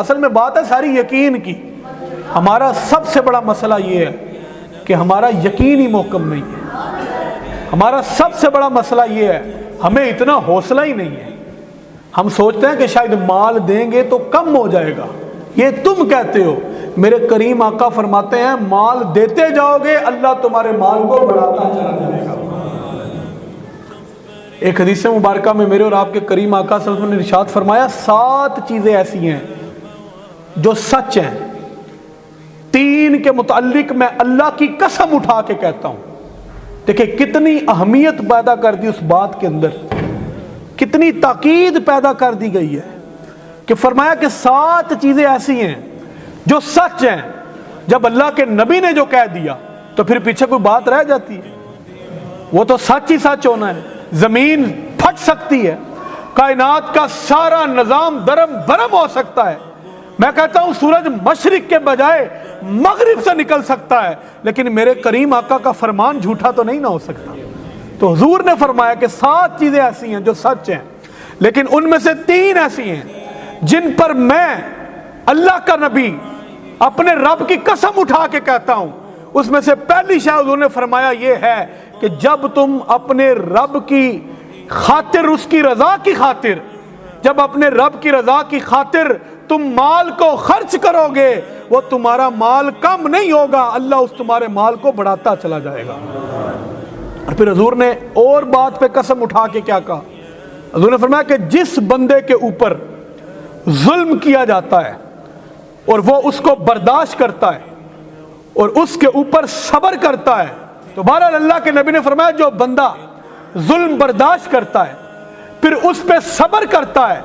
اصل میں بات ہے ساری یقین کی. ہمارا سب سے بڑا مسئلہ یہ ہے کہ ہمارا یقین ہی محکم نہیں ہے. ہمارا سب سے بڑا مسئلہ یہ ہے ہمیں اتنا حوصلہ ہی نہیں ہے. ہم سوچتے ہیں کہ شاید مال دیں گے تو کم ہو جائے گا. یہ تم کہتے ہو. میرے کریم آقا فرماتے ہیں مال دیتے جاؤ گے اللہ تمہارے مال کو بڑھاتا چلا جائے گا. ایک حدیث مبارکہ میں میرے اور آپ کے کریم آقا صلی اللہ علیہ وسلم نے ارشاد فرمایا 7 چیزیں ایسی ہیں جو سچ ہیں. 3 کے متعلق میں اللہ کی قسم اٹھا کے کہتا ہوں. دیکھیں کتنی اہمیت پیدا کر دی اس بات کے اندر, کتنی تاکید پیدا کر دی گئی ہے کہ فرمایا کہ 7 چیزیں ایسی ہیں جو سچ ہیں. جب اللہ کے نبی نے جو کہہ دیا تو پھر پیچھے کوئی بات رہ جاتی ہے؟ وہ تو سچ ہی سچ ہونا ہے. زمین پھٹ سکتی ہے, کائنات کا سارا نظام درم برم ہو سکتا ہے. میں کہتا ہوں سورج مشرق کے بجائے مغرب سے نکل سکتا ہے, لیکن میرے کریم آقا کا فرمان جھوٹا تو نہیں نہ ہو سکتا. تو حضور نے فرمایا کہ 7 چیزیں ایسی ہیں جو سچ ہیں, لیکن ان میں سے 3 ایسی ہیں جن پر میں اللہ کا نبی اپنے رب کی قسم اٹھا کے کہتا ہوں. اس میں سے پہلی شے حضور نے فرمایا یہ ہے کہ جب تم اپنے رب کی خاطر, اس کی رضا کی خاطر, جب اپنے رب کی رضا کی خاطر تم مال کو خرچ کرو گے وہ تمہارا مال کم نہیں ہوگا, اللہ اس تمہارے مال کو بڑھاتا چلا جائے گا. اور پھر حضور نے اور بات پہ قسم اٹھا کے کیا کہا؟ حضور نے فرمایا کہ جس بندے کے اوپر ظلم کیا جاتا ہے اور وہ اس کو برداشت کرتا ہے اور اس کے اوپر صبر کرتا ہے, تو بہرحال اللہ کے نبی نے فرمایا جو بندہ ظلم برداشت کرتا ہے پھر اس پہ صبر کرتا ہے,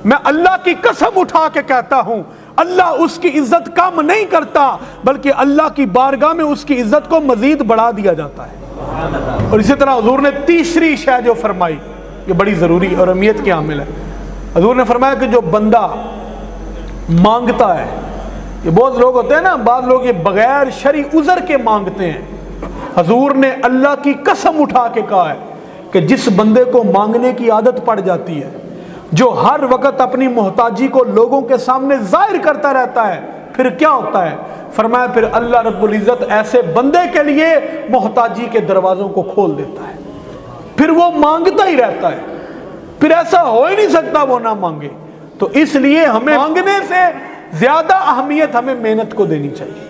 میں اللہ کی قسم اٹھا کے کہتا ہوں اللہ اس کی عزت کم نہیں کرتا بلکہ اللہ کی بارگاہ میں اس کی عزت کو مزید بڑھا دیا جاتا ہے. اور اسی طرح حضور نے تیسری شے جو فرمائی, یہ بڑی ضروری اور اہمیت کی حامل ہے. حضور نے فرمایا کہ جو بندہ مانگتا ہے, یہ بہت لوگ ہوتے ہیں نا, بعض لوگ یہ بغیر شرعی عذر کے مانگتے ہیں. حضور نے اللہ کی قسم اٹھا کے کہا ہے کہ جس بندے کو مانگنے کی عادت پڑ جاتی ہے, جو ہر وقت اپنی محتاجی کو لوگوں کے سامنے ظاہر کرتا رہتا ہے, پھر کیا ہوتا ہے؟ فرمایا پھر اللہ رب العزت ایسے بندے کے لیے محتاجی کے دروازوں کو کھول دیتا ہے, پھر وہ مانگتا ہی رہتا ہے, پھر ایسا ہو ہی نہیں سکتا وہ نہ مانگے. تو اس لیے ہمیں مانگنے سے زیادہ اہمیت ہمیں محنت کو دینی چاہیے.